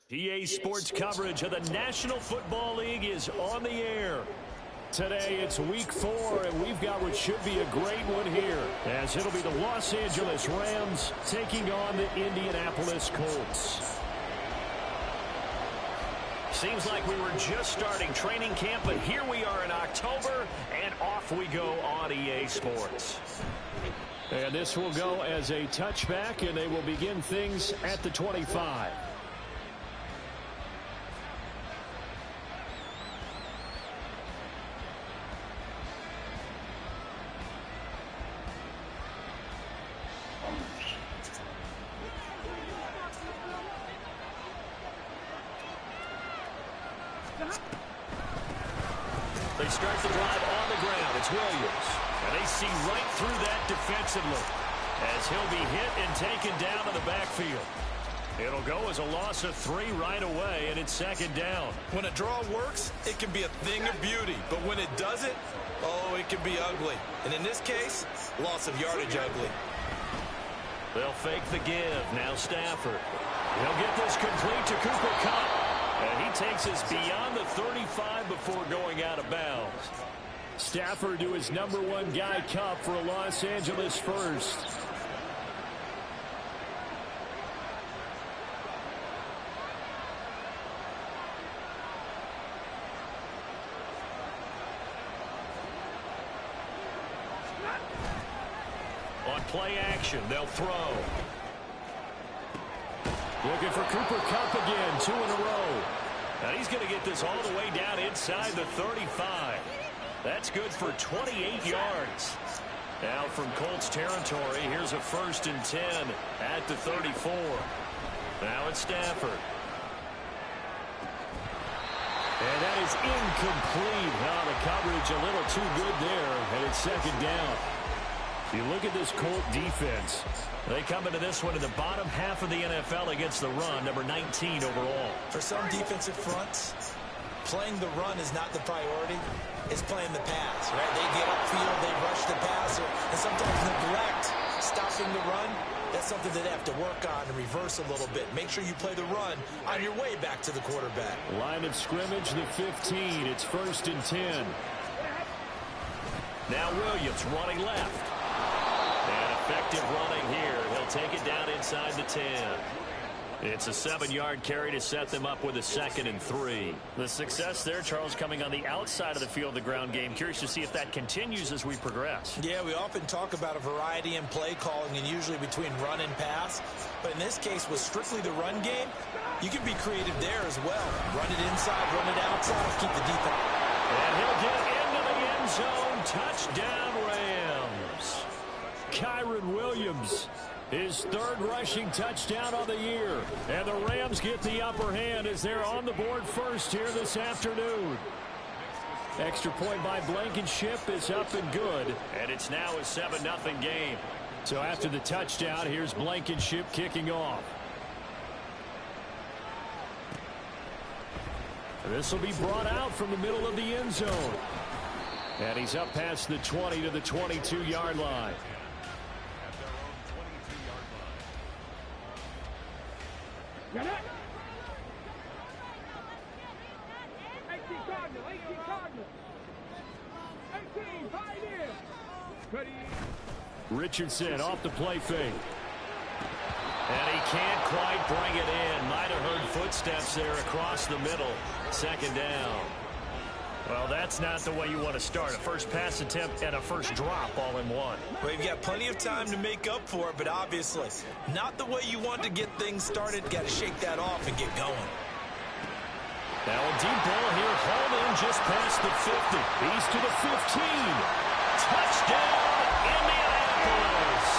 PA Sports coverage of the National Football League is on the air. Today it's week 4, and we've got what should be a great one here, as it'll be the Los Angeles Rams taking on the Indianapolis Colts. Seems like we were just starting training camp, but here we are in October, and off we go on EA Sports. And this will go as a touchback, and they will begin things at the 25. They start the drive on the ground. It's Williams. And they see right through that defensively as he'll be hit and taken down to the backfield. It'll go as a loss of 3 right away, and it's second down. When a draw works, it can be a thing of beauty. But when it doesn't, oh, it can be ugly. And in this case, loss of yardage ugly. They'll fake the give. Now Stafford. He'll get this complete to Cooper Kupp. And he takes us beyond the 35 before going out of bounds. Stafford to his number 1 guy, Kupp, for a Los Angeles first. On play action, they'll throw. Looking for Cooper Kupp again, 2 in a row. And he's going to get this all the way down inside the 35. That's good for 28 yards. Now from Colts territory, here's a 1st and 10 at the 34. Now it's Stafford. And that is incomplete. Oh, the coverage a little too good there, and it's second down. You look at this Colt defense. They come into this one in the bottom half of the NFL against the run, number 19 overall. For some defensive fronts, playing the run is not the priority. It's playing the pass, right? They get upfield, they rush the passer, and sometimes neglect stopping the run. That's something that they have to work on and reverse a little bit. Make sure you play the run on your way back to the quarterback. Line of scrimmage, the 15. It's 1st and 10. Now Williams running left. And effective running here. He'll take it down inside the 10. It's a 7-yard carry to set them up with a 2nd and 3. The success there, Charles, coming on the outside of the field, the ground game. Curious to see if that continues as we progress. Yeah, we often talk about a variety in play calling and usually between run and pass. But in this case, with strictly the run game, you can be creative there as well. Run it inside, run it outside, keep the defense. And he'll get into the end zone. Touchdown, Rams. Kyren Williams, his 3rd rushing touchdown on the year. And the Rams get the upper hand as they're on the board first here this afternoon. Extra point by Blankenship is up and good. And it's now a 7-0 game. So after the touchdown, here's Blankenship kicking off. This will be brought out from the middle of the end zone. And he's up past the 20 to the 22-yard line. Got it. 18 5 in. Ready. Richardson off the play fake. And he can't quite bring it in. Might have heard footsteps there across the middle. 2nd down. Well, that's not the way you want to start. A first pass attempt and a first drop all in one. Well, you've got plenty of time to make up for it, but obviously not the way you want to get things started. Got to shake that off and get going. Now a deep ball here, hauled in just past the 50. He's to the 15. Touchdown, Indianapolis.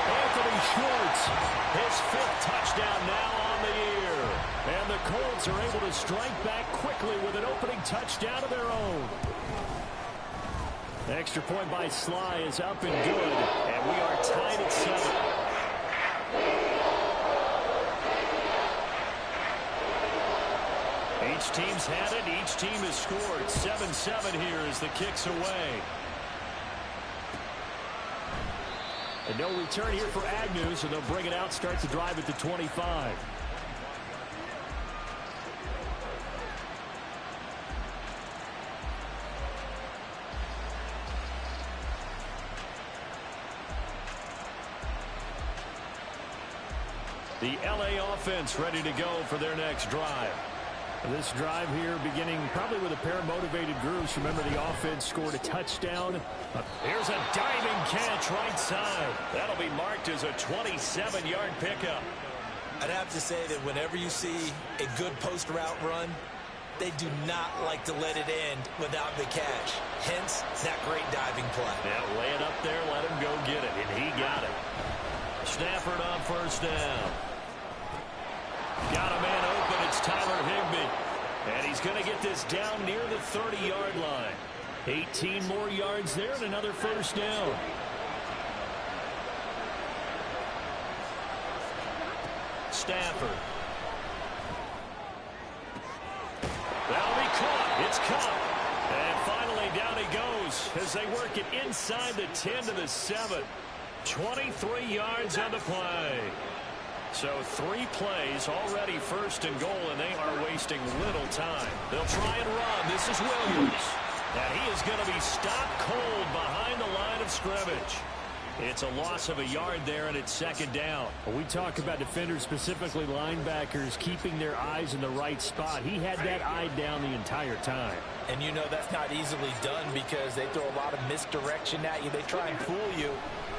Anthony Schwartz, his 5th touchdown now on the year. And the Colts are able to strike back quickly with an opening touchdown of their own. Extra point by Sly is up and good. And we are tied at 7. Each team's had it. Each team has scored. 7-7 here as the kick's away. And no return here for Agnew, so they'll bring it out, start the drive at the 25. The LA offense ready to go for their next drive. This drive here beginning probably with a pair of motivated groups. Remember, the offense scored a touchdown. Here's a diving catch right side. That'll be marked as a 27-yard pickup. I'd have to say that whenever you see a good post route run, they do not like to let it end without the catch. Hence, that great diving play. Yeah, lay it up there, let him go get it, and he got it. Stafford on first down. Got a man open. It's Tyler Higbee. And he's going to get this down near the 30-yard line. 18 more yards there and another first down. Stafford. That'll be caught. It's caught. And finally down he goes as they work it inside the 10 to the 7. 23 yards on the play. So 3 plays already first and goal, and they are wasting little time. They'll try and run. This is Williams. And he is going to be stopped cold behind the line of scrimmage. It's a loss of a yard there, and it's second down. We talk about defenders, specifically linebackers, keeping their eyes in the right spot. He had that eye down the entire time. And you know that's not easily done because they throw a lot of misdirection at you. They try and fool you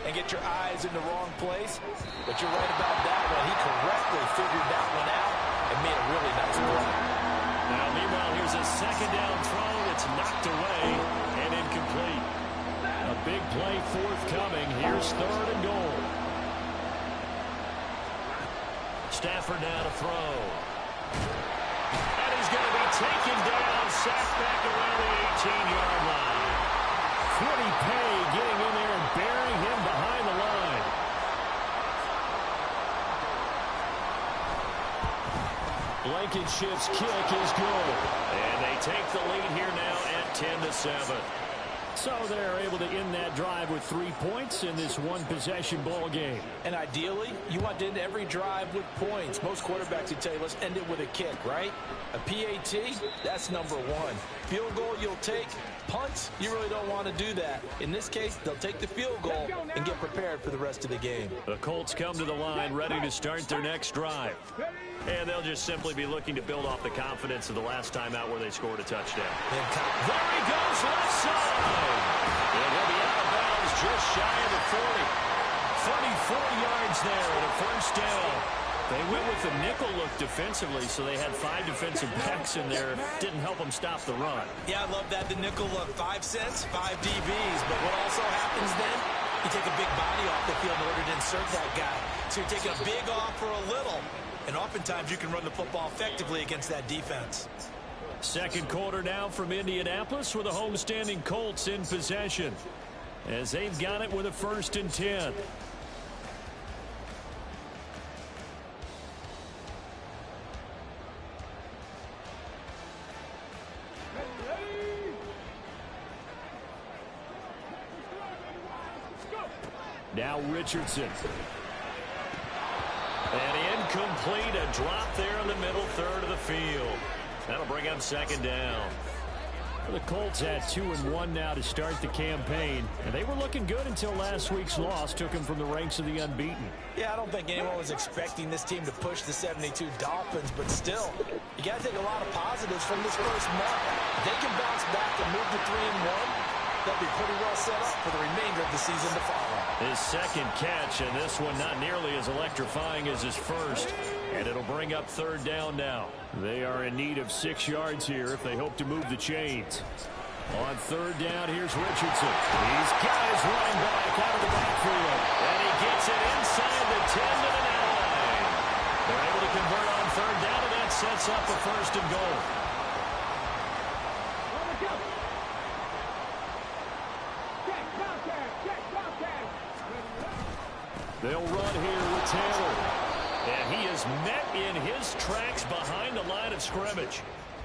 and get your eyes in the wrong place. But you're right about that one. He correctly figured that one out and made a really nice play. Now, meanwhile, here's a second down throw that's knocked away and incomplete. A big play forthcoming. Here's third and goal. Stafford now to throw. And he's going to be taken down, sacked back around the 18-yard line. Quiddy Pay getting in there and burying him behind the line. Blankenship's kick is good. And they take the lead here now at 10-7. So they're able to end that drive with 3 points in this one-possession ball game. And ideally, you want to end every drive with points. Most quarterbacks would tell you, let's end it with a kick, right? A PAT, that's number 1. Field goal you'll take. Punts, you really don't want to do that. In this case, they'll take the field goal and get prepared for the rest of the game. The Colts come to the line ready to start their next drive. And they'll just simply be looking to build off the confidence of the last time out where they scored a touchdown. There he goes, left side. And he'll be out of bounds just shy of the 40. 34 yards there and a first down. They went with the nickel look defensively, so they had 5 defensive backs in there. Didn't help them stop the run. Yeah, I love that, the nickel look. 5 cents, 5 DBs. But what also happens then, you take a big body off the field in order to insert that guy. So you're taking a big off for a little. And oftentimes you can run the football effectively against that defense. Second quarter now from Indianapolis with the homestanding Colts in possession as they've got it with a 1st and 10. Now Richardson. And incomplete, a drop there in the middle third of the field. That'll bring up second down. The Colts had 2-1 now to start the campaign, and they were looking good until last week's loss took them from the ranks of the unbeaten. Yeah, I don't think anyone was expecting this team to push the 72 Dolphins, but still, you got to take a lot of positives from this first month. If they can bounce back and move to 3-1, they'll be pretty well set up for the remainder of the season to follow. His second catch, and this one not nearly as electrifying as his first. And it'll bring up third down now. They are in need of 6 yards here if they hope to move the chains. On third down, here's Richardson. He's got his running back out of the backfield. And he gets it inside the 10 to the 9. They're able to convert on third down, and that sets up a 1st and goal. They'll run here with Taylor. And he is met in his tracks behind the line of scrimmage.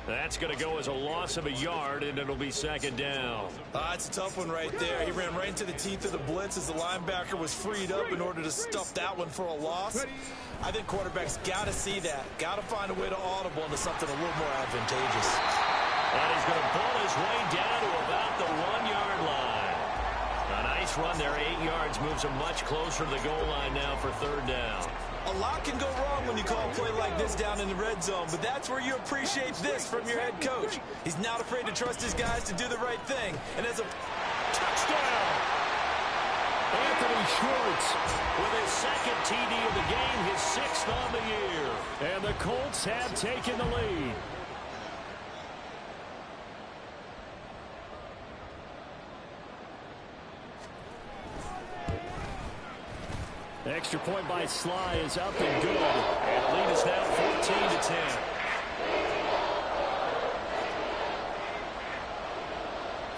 That's going to go as a loss of a yard, and it'll be second down. It's a tough one right there. He ran right into the teeth of the blitz as the linebacker was freed up in order to stuff that one for a loss. I think quarterbacks got to see that. Got to find a way to audible into something a little more advantageous. And he's going to pull his way down to about the 1-yard line. A nice run there, 8 yards, moves him much closer to the goal line now for third down. A lot can go wrong when you call a play like this down in the red zone, but that's where you appreciate this from your head coach. He's not afraid to trust his guys to do the right thing. And as a touchdown, Anthony Schwartz with his second TD of the game, his 6th on the year. And the Colts have taken the lead. Extra point by Sly is up and good. And the lead is now 14-10.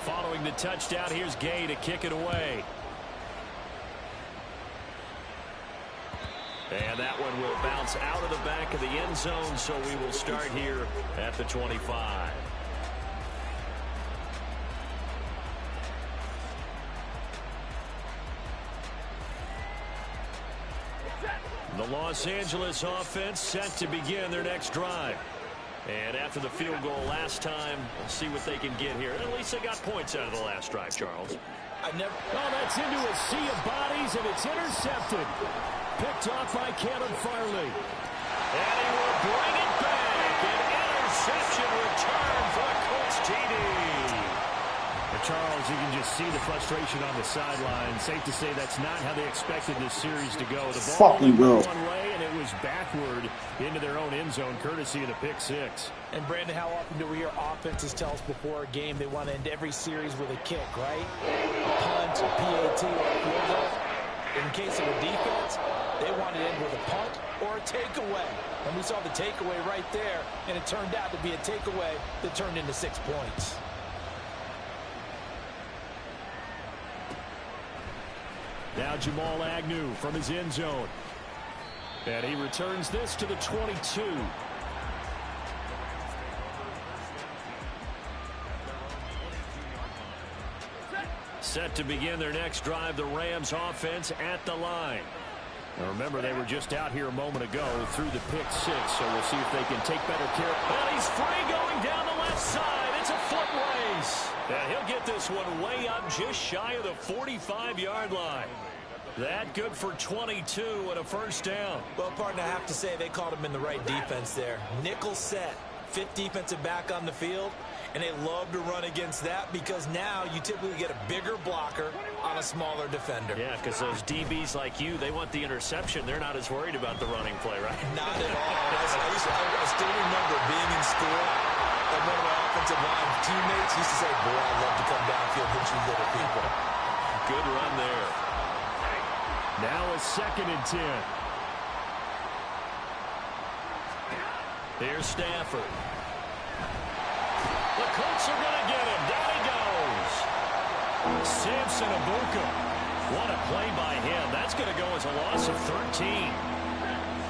Following the touchdown, here's Gay to kick it away. And that one will bounce out of the back of the end zone, so we will start here at the 25. The Los Angeles offense set to begin their next drive. And after the field goal last time, we'll see what they can get here. At least they got points out of the last drive, Charles. Oh, that's into a sea of bodies, and it's intercepted. Picked off by Caleb Farley. And he will bring it back. An interception return for a Colts TD. Charles, you can just see the frustration on the sideline. Safe to say that's not how they expected this series to go. The ball went one way, and it was backward into their own end zone, courtesy of the pick six. And, Brandon, how often do we hear offenses tell us before a game they want to end every series with a kick, right? A punt, a PAT, or a field goal. In case of a defense, they want to end with a punt or a takeaway. And we saw the takeaway right there, and it turned out to be a takeaway that turned into 6 points. Now Jamal Agnew from his end zone. And he returns this to the 22. Set to begin their next drive, the Rams offense at the line. Now remember, they were just out here a moment ago through the pick six, so we'll see if they can take better care. Well, he's free going down the left side. It's a foot race. And he'll get this one way up just shy of the 45-yard line. That good for 22 and a first down. Well, partner, I have to say they called him in the right defense there. Nickel set, 5th defensive back on the field, and they love to run against that because now you typically get a bigger blocker on a smaller defender. Yeah, because those DBs like you, they want the interception. They're not as worried about the running play, right? Not at all. I still remember being in school, and one of my offensive line teammates used to say, boy, I'd love to come downfield and hit you little people. Good run there. Now a 2nd and 10. Here's Stafford. The Colts are going to get him. Down he goes. Samson Abuka. What a play by him. That's going to go as a loss of 13.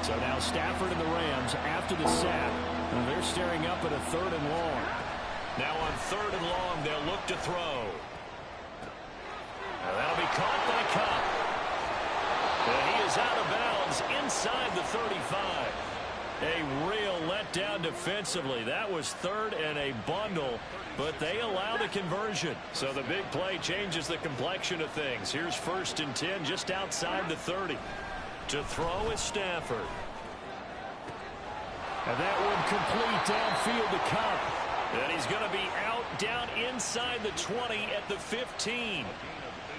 So now Stafford and the Rams after the sack. And they're staring up at a 3rd and long. Now on 3rd and long, they'll look to throw. Now that'll be caught by Kupp. And he is out of bounds inside the 35. A real letdown defensively. That was 3rd and a bundle, but they allow the conversion. So the big play changes the complexion of things. Here's 1st and 10 just outside the 30. To throw is Stafford. And that one complete downfield to Kupp. And he's going to be out down inside the 20 at the 15.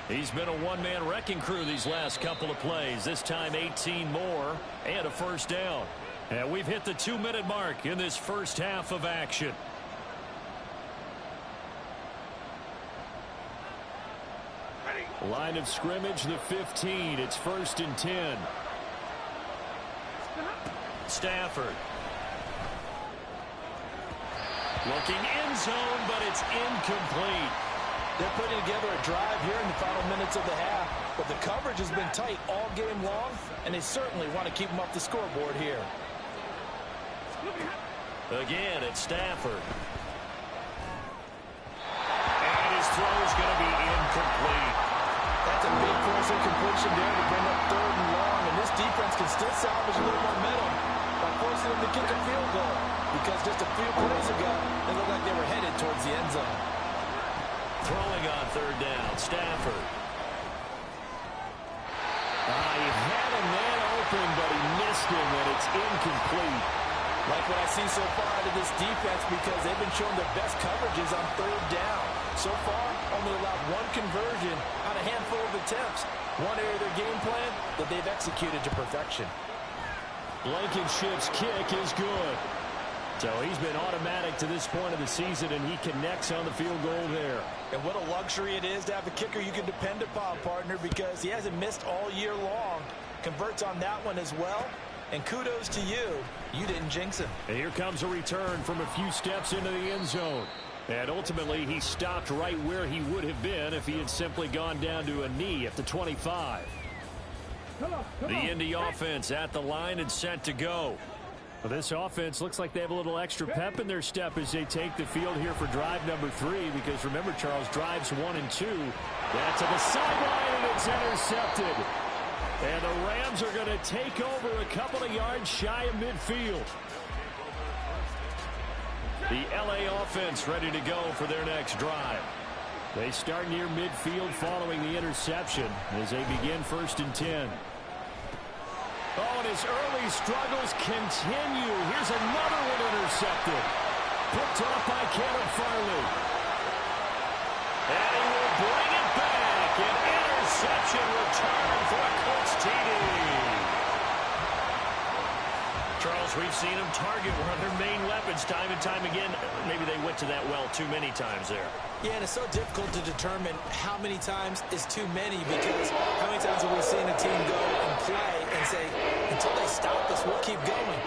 He's been a one-man wrecking crew these last couple of plays. This time 18 more and a first down. And we've hit the 2-minute mark in this first half of action. Line of scrimmage, the 15. It's 1st and 10. Stafford. Looking end zone, but it's incomplete. They're putting together a drive here in the final minutes of the half. But the coverage has been tight all game long, and they certainly want to keep them off the scoreboard here. Again, it's Stafford. And his throw is going to be incomplete. That's a big force incompletion there to bring up 3rd and long, and this defense can still salvage a little momentum by forcing them to kick a field goal, because just a few plays ago, they looked like they were headed towards the end zone. Throwing on 3rd down, Stafford. He had a man open, but he missed him, and it's incomplete. Like what I see so far out of this defense, because they've been showing their best coverages on 3rd down. So far, only allowed 1 conversion on a handful of attempts. One area of their game plan that they've executed to perfection. Blankenship's kick is good. So he's been automatic to this point of the season, and he connects on the field goal there. And what a luxury it is to have a kicker you can depend upon, partner, because he hasn't missed all year long. Converts on that one as well. And kudos to you. You didn't jinx him. And here comes a return from a few steps into the end zone. And ultimately, he stopped right where he would have been if he had simply gone down to a knee at the 25. The Indy offense at the line and set to go. Well, this offense looks like they have a little extra pep in their step as they take the field here for drive number 3. Because remember, Charles, drives 1 and 2. That's to the sideline, and it's intercepted. And the Rams are going to take over a couple of yards shy of midfield. The LA offense ready to go for their next drive. They start near midfield following the interception as they begin 1st and 10. Oh, and his early struggles continue. Here's another one intercepted. Picked off by Caleb Farley. And he will bring it back. An interception return for a Colts TD. Charles, we've seen him target one of their main weapons time and time again. Maybe they went to that well too many times there. Yeah, and it's so difficult to determine how many times is too many, because how many times have we seen a team go and play and say, until they stop us, we'll keep going.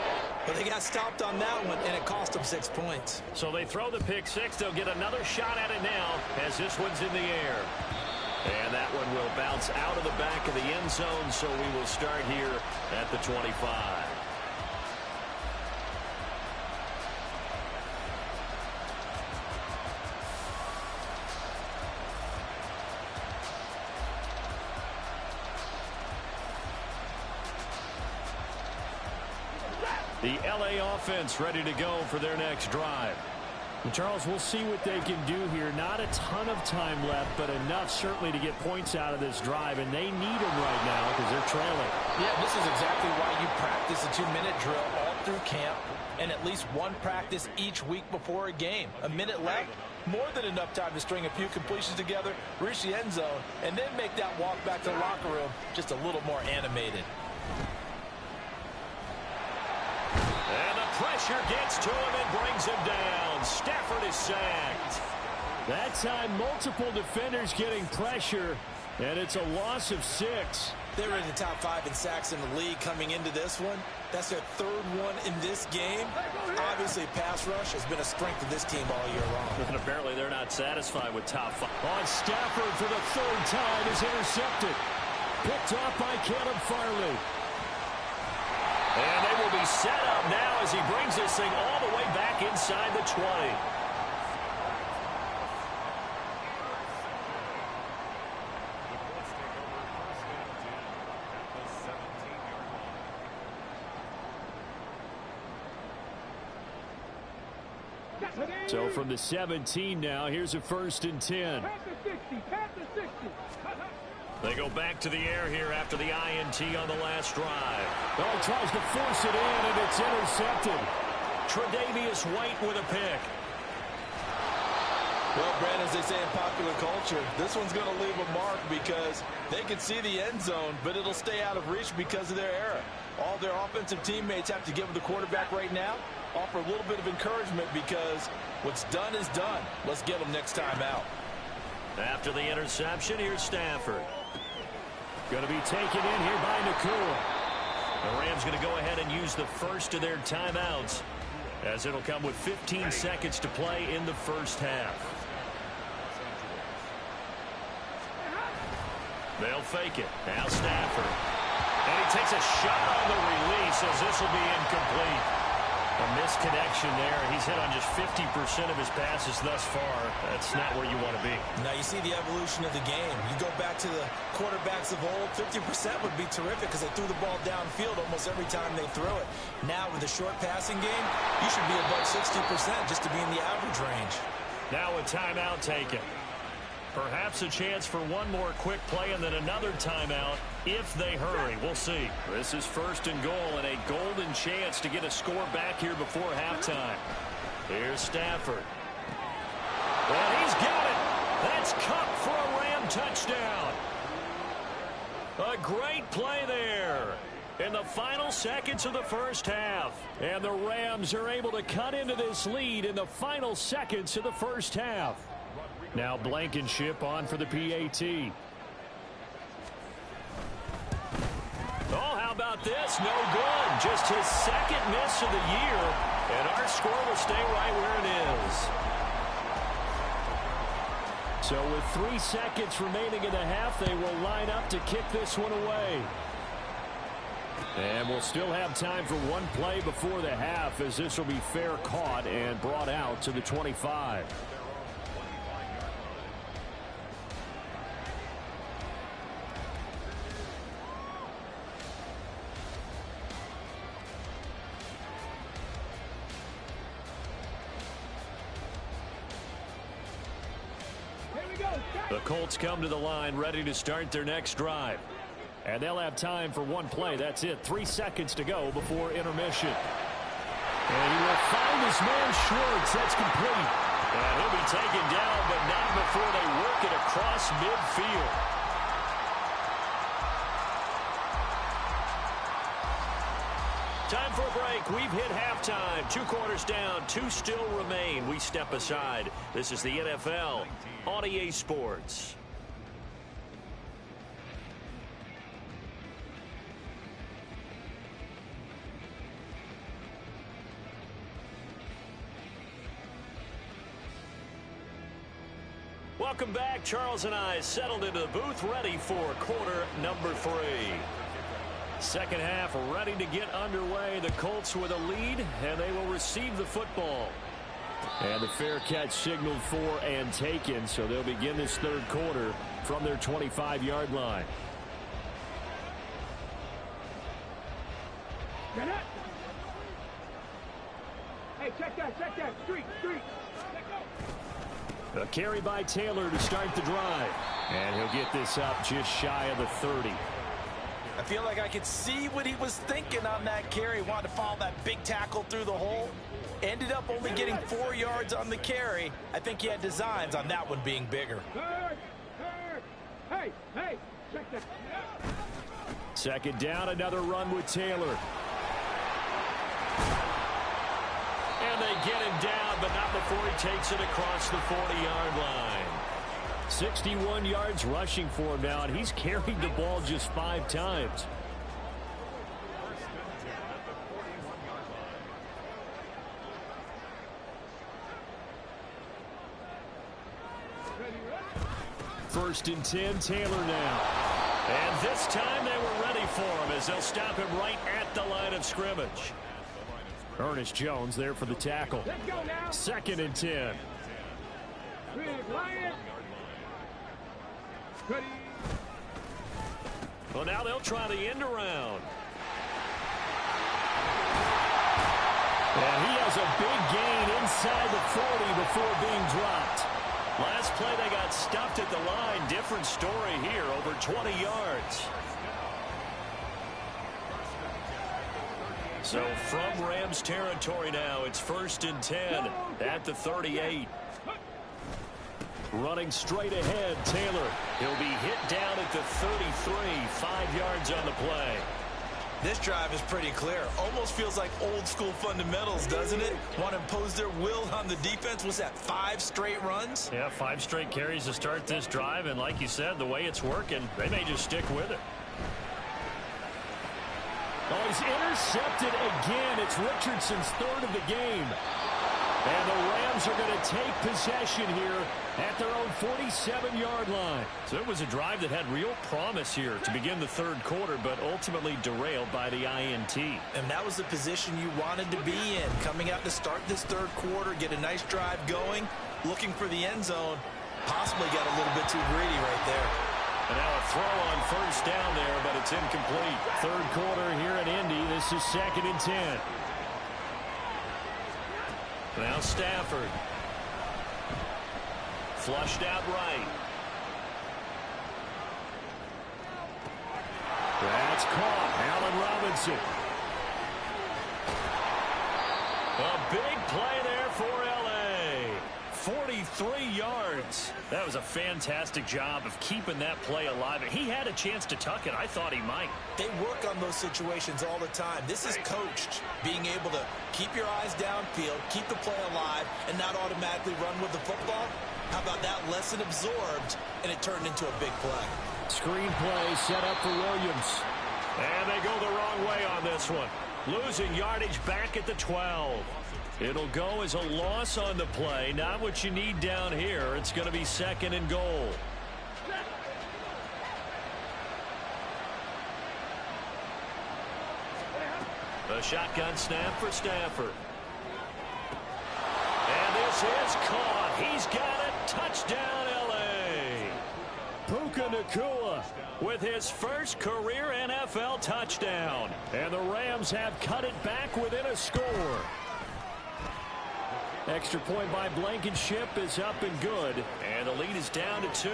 But they got stopped on that one, and it cost them 6 points. So they throw the pick 6. They'll get another shot at it now as this one's in the air. And that one will bounce out of the back of the end zone, so we will start here at the 25. The LA offense ready to go for their next drive. And Charles, we'll see what they can do here. Not a ton of time left, but enough certainly to get points out of this drive, and they need them right now because they're trailing. Yeah, this is exactly why you practice a 2-minute drill all through camp, and at least one practice each week before a game. A minute left, more than enough time to string a few completions together, reach the end zone, and then make that walk back to the locker room just a little more animated. And the pressure gets to him and brings him down. Stafford is sacked. That time, multiple defenders getting pressure, and it's a loss of 6. They were in the top 5 in sacks in the league coming into this one. That's their 3rd one in this game. Obviously, pass rush has been a strength of this team all year long. And apparently they're not satisfied with top 5. On Stafford for the 3rd time is intercepted. Picked off by Caleb Farley. And they will be set up now as he brings this thing all the way back inside the 20. So from the 17 now, here's a 1st and 10. Past the 60, past the 60. They go back to the air here after the INT on the last drive. Oh, tries to force it in, and it's intercepted. Tre'Davious White with a pick. Well, Brandon, as they say in popular culture, this one's going to leave a mark because they can see the end zone, but it'll stay out of reach because of their error. All their offensive teammates have to give the quarterback right now, offer a little bit of encouragement because what's done is done. Let's get them next time out. After the interception, here's Stafford. Going to be taken in here by Nakua. The Rams going to go ahead and use the first of their timeouts, as it'll come with 15 seconds to play in the first half. They'll fake it. Now Stafford. And he takes a shot on the release as this will be incomplete. A misconnection there. He's hit on just 50% of his passes thus far. That's not where you want to be. Now you see the evolution of the game. You go back to the quarterbacks of old, 50% would be terrific because they threw the ball downfield almost every time they threw it. Now with the short passing game, you should be above 60% just to be in the average range. Now a timeout taken. Perhaps a chance for one more quick play and then another timeout if they hurry. We'll see. This is 1st and goal and a golden chance to get a score back here before halftime. Here's Stafford. And he's got it. That's Kupp for a Ram touchdown. A great play there in the final seconds of the first half. And the Rams are able to cut into this lead in the final seconds of the first half. Now Blankenship on for the PAT. Oh, how about this? No good. Just his 2nd miss of the year. And our score will stay right where it is. So with 3 seconds remaining in the half, they will line up to kick this one away. And we'll still have time for one play before the half as this will be fair caught and brought out to the 25. The Colts come to the line ready to start their next drive. And they'll have time for one play. That's it. 3 seconds to go before intermission. And he will find his man Schwartz. That's complete. And he'll be taken down, but not before they work it across midfield. Time for a break. We've hit halftime. 2 quarters down. 2 still remain. We step aside. This is the NFL on EA Sports. Welcome back. Charles and I settled into the booth ready for quarter number 3. Second half ready to get underway. The Colts with a lead, and they will receive the football. And the fair catch signaled for and taken, so they'll begin this 3rd quarter from their 25-yard line. Hey, check that. Street. A carry by Taylor to start the drive. And he'll get this up just shy of the 30. I feel like I could see what he was thinking on that carry. Wanted to follow that big tackle through the hole. Ended up only getting 4 yards on the carry. I think he had designs on that one being bigger. Hey, check that. 2nd down, another run with Taylor. And they get him down, but not before he takes it across the 40-yard line. 61 yards rushing for him now, and he's carried the ball just 5 times. First and 10, Taylor now. And this time they were ready for him as they'll stop him right at the line of scrimmage. Ernest Jones there for the tackle. 2nd and 10. Well, now they'll try the end around. And he has a big gain inside the 40 before being dropped. Last play they got stuffed at the line. Different story here, over 20 yards. So from Rams territory now, it's 1st and 10 at the 38. Running straight ahead, Taylor. He'll be hit down at the 33, 5 yards on the play. This drive is pretty clear. Almost feels like old school fundamentals, doesn't it? Want to impose their will on the defense. Was that 5 straight runs? Yeah, 5 straight carries to start this drive. And like you said, the way it's working, they may just stick with it. Oh, he's intercepted again. It's Richardson's 3rd of the game. And the Rams are going to take possession here at their own 47-yard line. So it was a drive that had real promise here to begin the third quarter, but ultimately derailed by the INT. And that was the position you wanted to be in. Coming out to start this third quarter, get a nice drive going, looking for the end zone. Possibly got a little bit too greedy right there. And now a throw on first down there, but it's incomplete. Third quarter here in Indy. This is 2nd and 10. Now Stafford. Flushed out right. That's caught. Allen Robinson. A big play there for L.A. 43 yards. That was a fantastic job of keeping that play alive. He had a chance to tuck it. I thought he might. They work on those situations all the time. This is coached, being able to keep your eyes downfield, keep the play alive, and not automatically run with the football. How about that lesson absorbed, and it turned into a big play. Screen play set up for Williams. And they go the wrong way on this one. Losing yardage back at the 12. It'll go as a loss on the play. Not what you need down here. It's going to be 2nd and goal. A shotgun snap for Stafford. And this is caught. He's got it. Touchdown, L.A. Puka Nacua with his first career NFL touchdown. And the Rams have cut it back within a score. Extra point by Blankenship is up and good. And the lead is down to 2.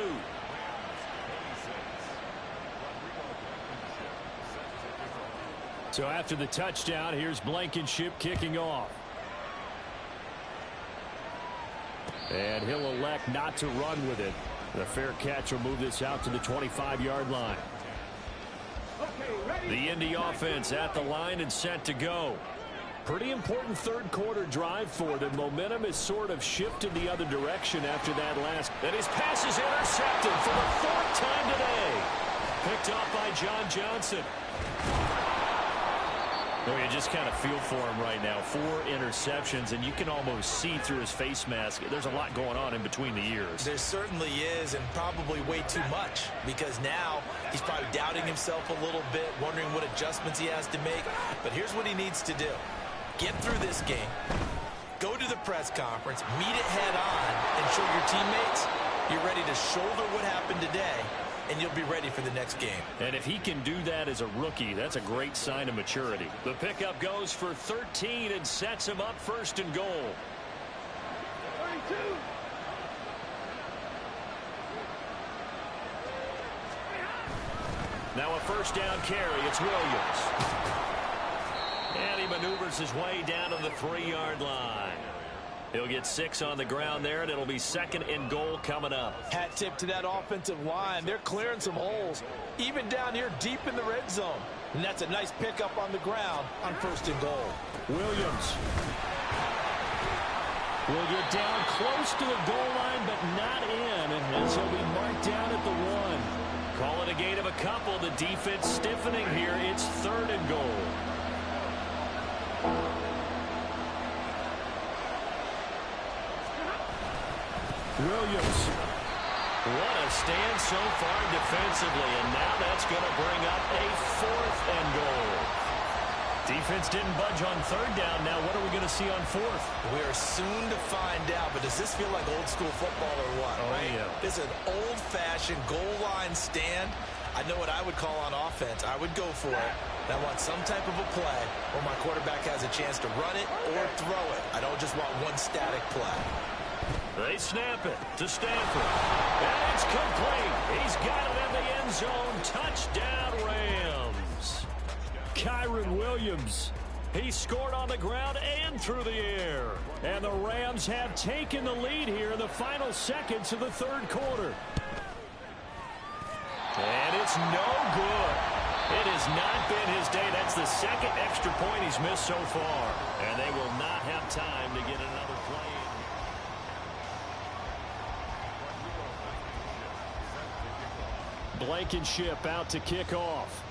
So after the touchdown, here's Blankenship kicking off. And he'll elect not to run with it. The fair catch will move this out to the 25-yard line. The Indy offense at the line and set to go. Pretty important third quarter drive for them. Momentum is sort of shifted the other direction after that last. And his pass is intercepted for the 4th time today. Picked off by John Johnson. Well, you just kind of feel for him right now. 4 interceptions, and you can almost see through his face mask. There's a lot going on in between the ears. There certainly is, and probably way too much, because now he's probably doubting himself a little bit, wondering what adjustments he has to make. But here's what he needs to do. Get through this game, go to the press conference, meet it head on, and show your teammates you're ready to shoulder what happened today, and you'll be ready for the next game. And if he can do that as a rookie, that's a great sign of maturity. The pickup goes for 13 and sets him up 1st and goal. 32. Now a 1st down carry. It's Williams. And he maneuvers his way down to the 3-yard line. He'll get 6 on the ground there, and it'll be 2nd and goal coming up. Hat tip to that offensive line. They're clearing some holes, even down here deep in the red zone. And that's a nice pickup on the ground on 1st and goal. Williams will get down close to the goal line, but not in, as he'll be marked down at the 1. Call it a gain of a couple. The defense stiffening here. It's 3rd and goal. Williams. What a stand so far defensively, and now that's going to bring up a 4th and goal. Defense didn't budge on 3rd down. Now what are we going to see on 4th? We're soon to find out, but does this feel like old school football or what? Oh, right? yeah. This is an old-fashioned goal line stand. I know what I would call on offense. I would go for it. And I want some type of a play where my quarterback has a chance to run it or throw it. I don't just want one static play. They snap it to Stafford. And it's complete. He's got it in the end zone. Touchdown, Rams. Kyren Williams. He scored on the ground and through the air. And the Rams have taken the lead here in the final seconds of the third quarter. And it's no good. It has not been his day. That's the 2nd extra point he's missed so far. And they will not have time to get another play in. Blankenship out to kick off.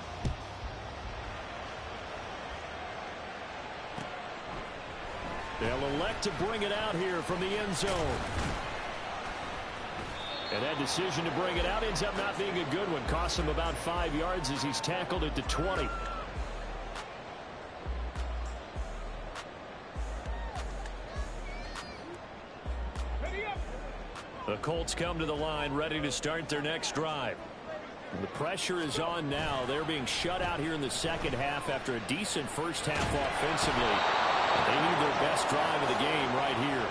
They'll elect to bring it out here from the end zone. And that decision to bring it out ends up not being a good one. Costs him about 5 yards as he's tackled at the 20. The Colts come to the line ready to start their next drive. And the pressure is on now. They're being shut out here in the second half after a decent first half offensively. They need their best drive of the game right here.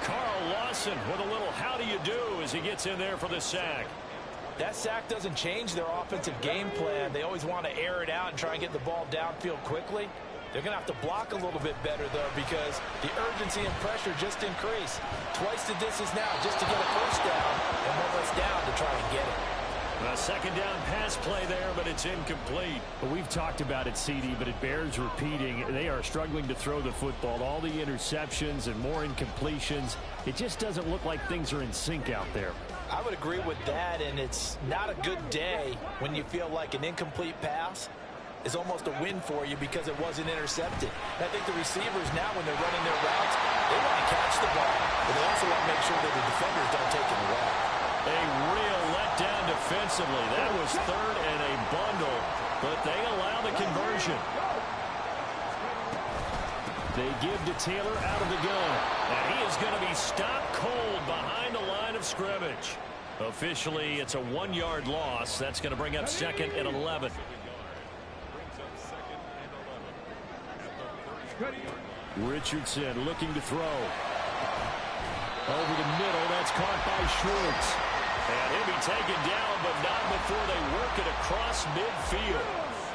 Carl Lawson with a little how do you do as he gets in there for the sack. That sack doesn't change their offensive game plan. They always want to air it out and try and get the ball downfield quickly. They're going to have to block a little bit better, though, because the urgency and pressure just increase. Twice the distance now just to get a first down and one less down to try and get it. A second down pass play there, but it's incomplete. Well, we've talked about it, CD, but it bears repeating. They are struggling to throw the football. All the interceptions and more incompletions. It just doesn't look like things are in sync out there. I would agree with that, and it's not a good day when you feel like an incomplete pass is almost a win for you because it wasn't intercepted. And I think the receivers now, when they're running their routes, they want to catch the ball, but they also want to make sure that the defenders don't take it away. A real letdown defensively. That was third and a bundle, but they allow the conversion. They give to Taylor out of the gun. And he is going to be stopped cold behind the line of scrimmage. Officially, it's a 1-yard loss. That's going to bring up second and 11. Richardson looking to throw. Over the middle, that's caught by Schwartz. And he'll be taken down, but not before they work it across midfield.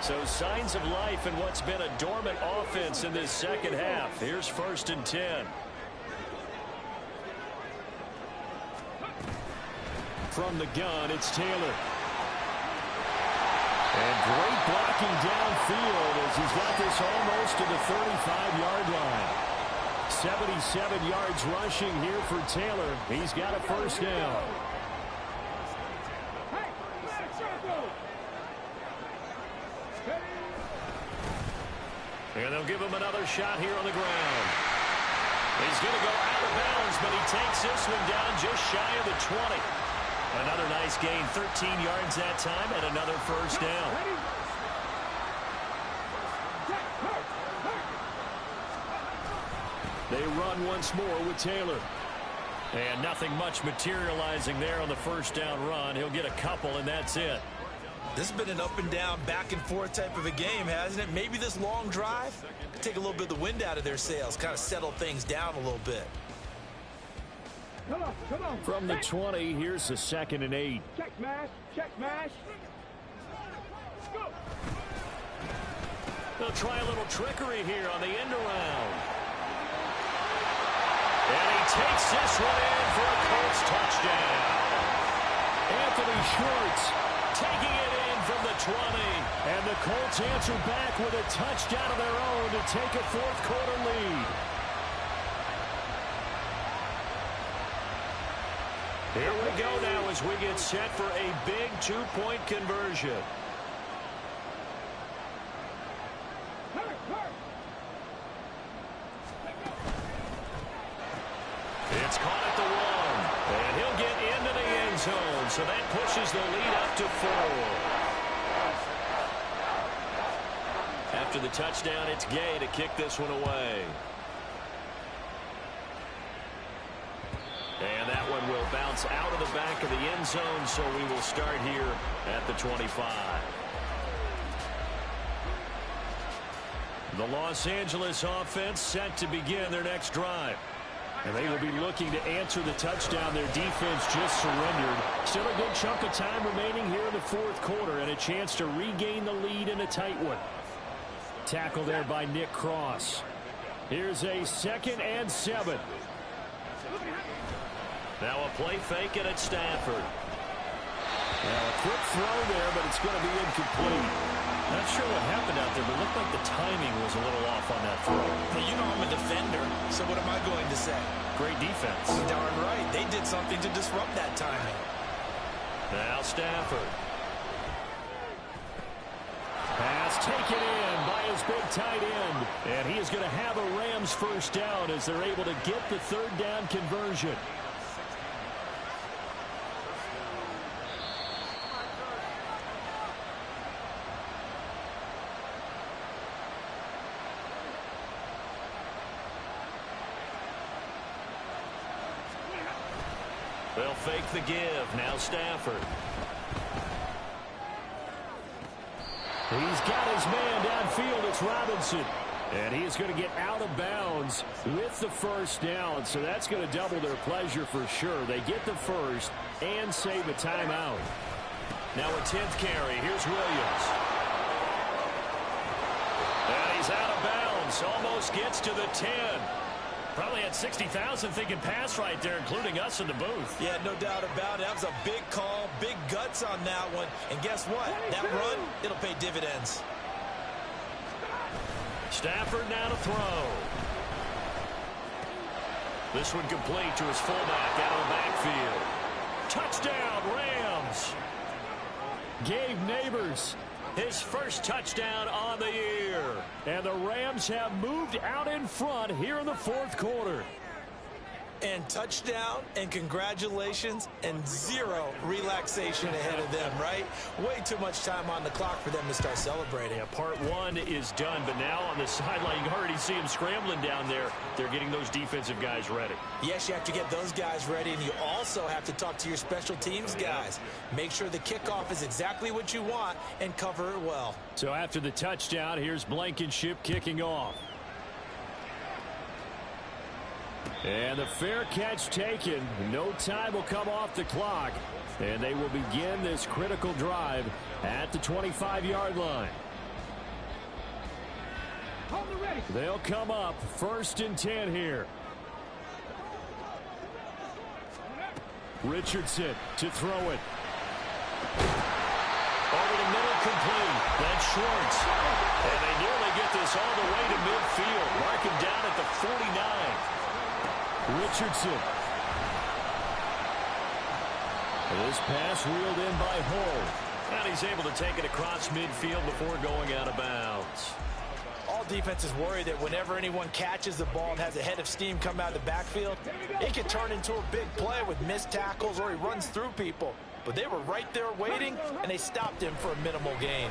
So signs of life in what's been a dormant offense in this second half. Here's 1st and 10. From the gun, it's Taylor. And great blocking downfield as he's got this almost to the 35-yard line. 77 yards rushing here for Taylor. He's got a first down. And they'll give him another shot here on the ground. He's going to go out of bounds, but he takes this one down just shy of the 20. Another nice gain, 13 yards that time, and another first down. They run once more with Taylor. And nothing much materializing there on the first down run. He'll get a couple, and that's it. This has been an up and down, back and forth type of a game, hasn't it? Maybe this long drive could take a little bit of the wind out of their sails, kind of settle things down a little bit. Come on. From the 20, here's the 2nd and 8. Check mash. Go. They'll try a little trickery here on the end around. And he takes this one in for a Colts touchdown. Anthony Schwartz Taking it in from the 20. And the Colts answer back with a touchdown of their own to take a fourth-quarter lead. Here we go now as we get set for a big 2-point conversion. It's caught at the 1. And he'll get into the end zone. So that pushes the lead up to 4. After the touchdown, it's Gay to kick this one away. And that one will bounce out of the back of the end zone, so we will start here at the 25. The Los Angeles offense set to begin their next drive. And they will be looking to answer the touchdown their defense just surrendered. Still a good chunk of time remaining here in the fourth quarter and a chance to regain the lead in a tight one. Tackle there by Nick Cross. Here's a 2nd and 7. Now a play fake and it's Stafford. Now a quick throw there, but it's going to be incomplete. Not sure what happened out there, but it looked like the timing was a little off on that throw. Hey, you know I'm a defender, so what am I going to say? Great defense. Darn right. They did something to disrupt that timing. Now Stafford. Pass taken in by his big tight end. And he is going to have a Rams first down as they're able to get the third down conversion. They'll fake the give. Now Stafford. He's got his man downfield. It's Robinson. And he's going to get out of bounds with the first down. So that's going to double their pleasure for sure. They get the first and save a timeout. Now a 10th carry. Here's Williams. And he's out of bounds. Almost gets to the 10. Probably had 60,000 thinking pass right there, including us in the booth. Yeah, no doubt about it. That was a big call, big guts on that one. And guess what? That run, it'll pay dividends. Stafford now to throw. This one complete to his fullback out of the backfield. Touchdown, Rams. Gabe Neighbors, His first touchdown on the year. and the Rams have moved out in front here in the fourth quarter. And touchdown, and congratulations, and zero relaxation ahead of them, right? Way too much time on the clock for them to start celebrating. Yeah, part one is done, but now on the sideline, you can already see them scrambling down there. They're getting those defensive guys ready. Yes, you have to get those guys ready, and you also have to talk to your special teams guys. Make sure the kickoff is exactly what you want and cover it well. So after the touchdown, here's Blankenship kicking off. And the fair catch taken. No time will come off the clock. And they will begin this critical drive at the 25-yard line. They'll come up 1st and 10 here. Richardson to throw it. Over the middle, complete. That's Schwartz. And they nearly get this all the way to midfield. Mark him down at the 49. Richardson. This pass reeled in by Hull. And he's able to take it across midfield before going out of bounds. All defenses worry that whenever anyone catches the ball and has a head of steam come out of the backfield, it can turn into a big play with missed tackles or he runs through people. But they were right there waiting, and they stopped him for a minimal gain.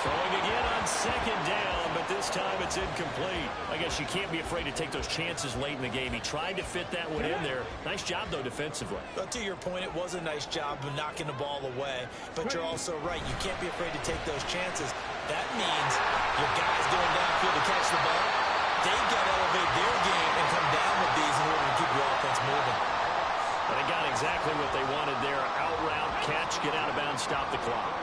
Throwing again on 2nd down, but this time it's incomplete. I guess you can't be afraid to take those chances late in the game. He tried to fit that one in there. Nice job, though, defensively. But to your point, it was a nice job of knocking the ball away. But you're also right. You can't be afraid to take those chances. That means your guys going downfield to catch the ball, they got to elevate their game and come down with these in order to keep your offense moving. And they got exactly what they wanted there. Out route, catch, get out of bounds, stop the clock.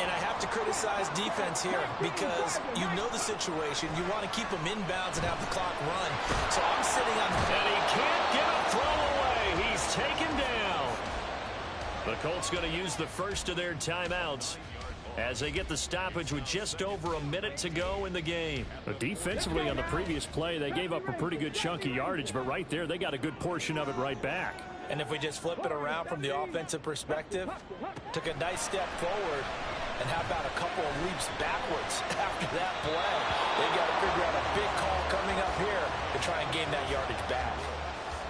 And I have to criticize defense here because you know the situation. You want to keep them inbounds and have the clock run. So I'm sitting on... And he can't get a throw away. He's taken down. The Colts going to use the first of their timeouts as they get the stoppage with just over a minute to go in the game. But defensively on the previous play, they gave up a pretty good chunk of yardage, but right there, they got a good portion of it right back. And if we just flip it around from the offensive perspective, took a nice step forward, and how about a couple of leaps backwards after that play? They've got to figure out a big call coming up here to try and gain that yardage back.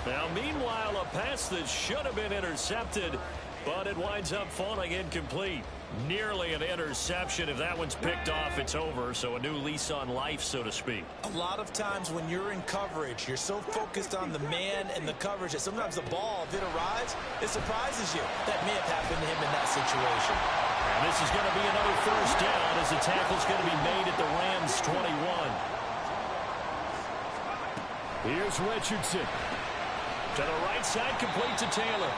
Now, meanwhile, a pass that should have been intercepted, but it winds up falling incomplete. Nearly an interception. If that one's picked off, it's over. So a new lease on life, so to speak. A lot of times when you're in coverage, you're so focused on the man and the coverage that sometimes the ball, if it arrives, it surprises you. That may have happened to him in that situation. And this is going to be another first down as the tackle's going to be made at the Rams 21. Here's Richardson. To the right side, complete to Taylor.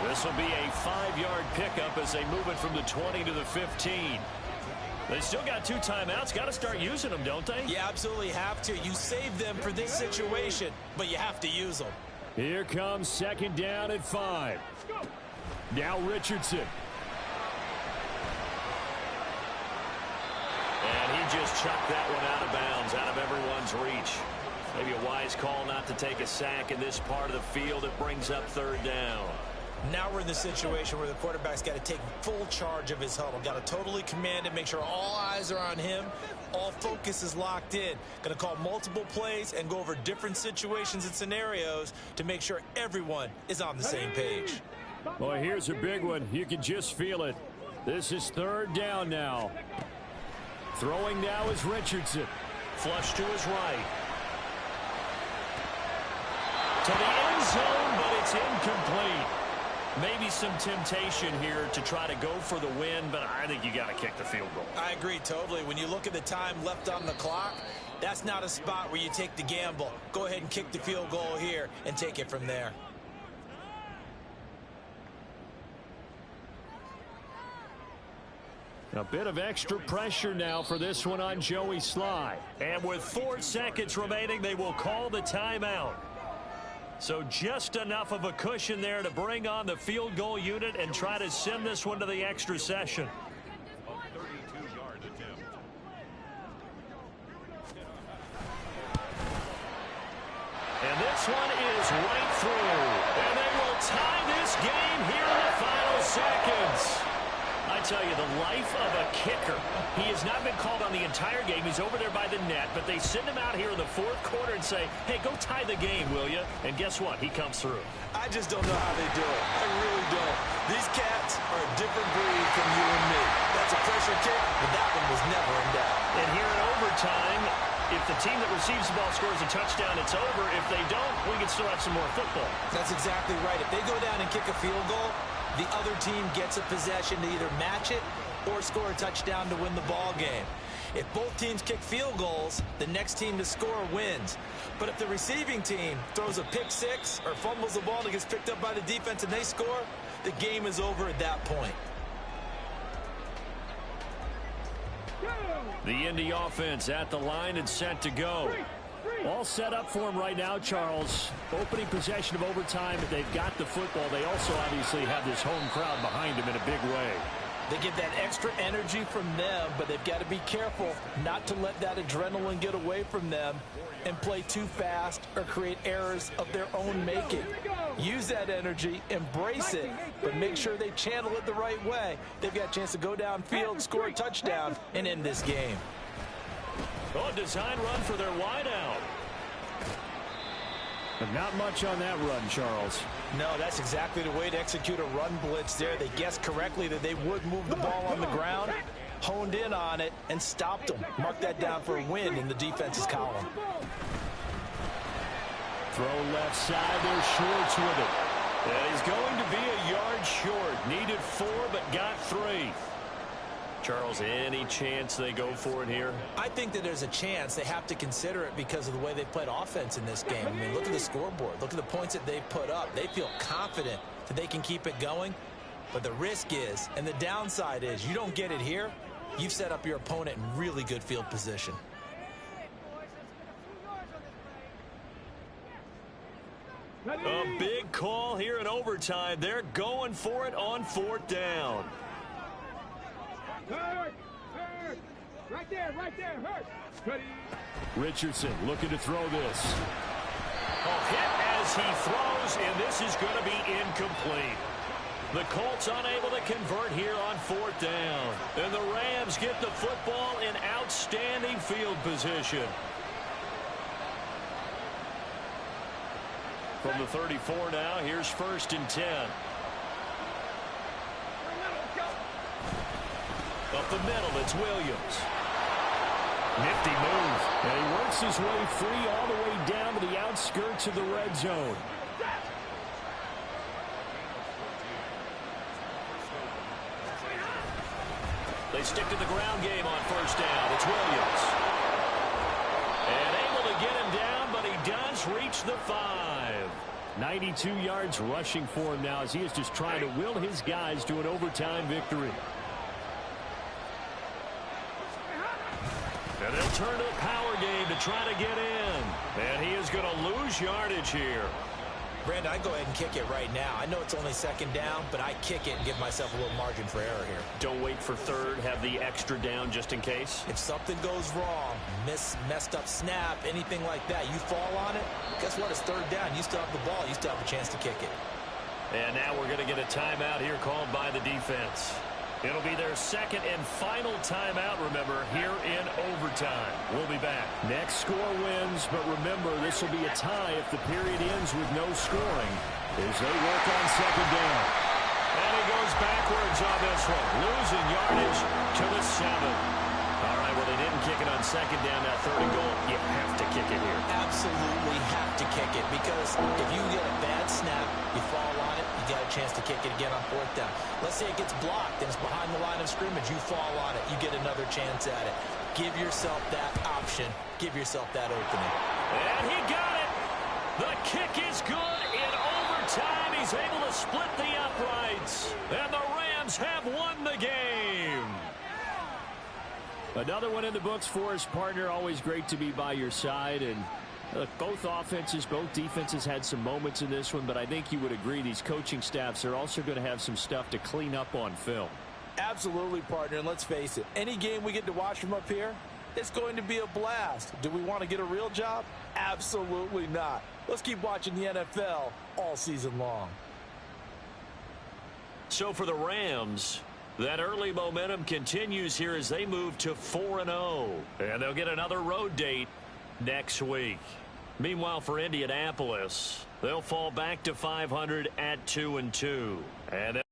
This will be a 5-yard pickup as they move it from the 20 to the 15. They still got 2 timeouts. Got to start using them, don't they? You absolutely have to. You save them for this situation, but you have to use them. Here comes 2nd down at 5. Now Richardson. And he just chucked that one out of bounds, out of everyone's reach. Maybe a wise call not to take a sack in this part of the field. It brings up 3rd down. Now we're in the situation where the quarterback's got to take full charge of his huddle. Got to totally command it, make sure all eyes are on him. All focus is locked in. Going to call multiple plays and go over different situations and scenarios to make sure everyone is on the same page. Boy, here's a big one. You can just feel it. This is third down now. Throwing now is Richardson. Flush to his right. To the end zone, but it's incomplete. Maybe some temptation here to try to go for the win, but I think you got to kick the field goal. I agree totally. When you look at the time left on the clock, that's not a spot where you take the gamble. Go ahead and kick the field goal here and take it from there. A bit of extra pressure now for this one on Joey Slye. And with 4 seconds remaining, they will call the timeout. So just enough of a cushion there to bring on the field goal unit and try to send this one to the extra session. And this one is right through. And they will tie this game here in the final seconds. I tell you, the life of a kicker. He has not been called on the entire game. He's over there by the net, but they send him out here in the fourth quarter and say, hey, go tie the game, will you? And guess what? He comes through. I just don't know how they do it. I really don't. These cats are a different breed from you and me. That's a pressure kick, but that one was never in doubt. And here in overtime, if the team that receives the ball scores a touchdown, it's over. If they don't, we can still have some more football. That's exactly right. If they go down and kick a field goal, the other team gets a possession to either match it or score a touchdown to win the ball game. If both teams kick field goals, the next team to score wins. But if the receiving team throws a pick six or fumbles the ball and it gets picked up by the defense and they score, the game is over at that point. The Indy offense at the line and set to go. All set up for him right now, Charles. Opening possession of overtime. They've got the football. They also obviously have this home crowd behind them in a big way. They get that extra energy from them, but they've got to be careful not to let that adrenaline get away from them and play too fast or create errors of their own making. Use that energy, embrace it, but make sure they channel it the right way. They've got a chance to go downfield, score a touchdown, and end this game. Oh, design run for their wideout. But not much on that run, Charles. No, that's exactly the way to execute a run blitz there. They guessed correctly that they would move the ball on the ground, honed in on it, and stopped them. Mark that down for a win in the defense's column. Throw left side, they're shorts with it. And he's going to be a yard short. Needed 4, but got 3. Charles, any chance they go for it here? I think that there's a chance. They have to consider it because of the way they played offense in this game. I mean, look at the scoreboard. Look at the points that they've put up. They feel confident that they can keep it going. But the risk is, and the downside is, you don't get it here, you've set up your opponent in really good field position. A big call here in overtime. They're going for it on 4th down. Hurt! Right there, hurt! Richardson looking to throw this. A hit as he throws, and this is going to be incomplete. The Colts unable to convert here on 4th down. And the Rams get the football in outstanding field position. From the 34 now, here's 1st and 10. Up the middle, it's Williams. Nifty move. And he works his way free all the way down to the outskirts of the red zone. They stick to the ground game on 1st down. It's Williams. And able to get him down, but he does reach the 5. 92 yards rushing for him now as he is just trying to will his guys to an overtime victory. And they'll turn to the power game to try to get in. And he is going to lose yardage here. Brandon, I go ahead and kick it right now. I know it's only 2nd down, but I kick it and give myself a little margin for error here. Don't wait for 3rd. Have the extra down just in case. If something goes wrong, messed up snap, anything like that, you fall on it, guess what? It's 3rd down. You still have the ball. You still have a chance to kick it. And now we're going to get a timeout here called by the defense. It'll be their second and final timeout, remember, here in overtime. We'll be back. Next score wins, but remember, this will be a tie if the period ends with no scoring as they work on second down. And he goes backwards on this one, losing yardage to the 7. All right, well, they didn't kick it on second down. Now third and goal, you have to kick it here. Absolutely have to kick it, because if you get a bad snap, you fall on it, you got a chance to kick it again on fourth down. Let's say it gets blocked and it's behind the line of scrimmage. You fall on it, you get another chance at it. Give yourself that option. Give yourself that opening. And he got it. The kick is good in overtime. He's able to split the uprights. And the Rams have won the game. Another one in the books for us, partner. Always great to be by your side. And look, both offenses, both defenses had some moments in this one, but I think you would agree these coaching staffs are also going to have some stuff to clean up on film. Absolutely, partner, and let's face it, any game we get to watch from up here, it's going to be a blast. Do we want to get a real job? Absolutely not. Let's keep watching the NFL all season long. So for the Rams, that early momentum continues here as they move to 4-0. And they'll get another road date next week. Meanwhile, for Indianapolis, they'll fall back to 500 at 2-2. And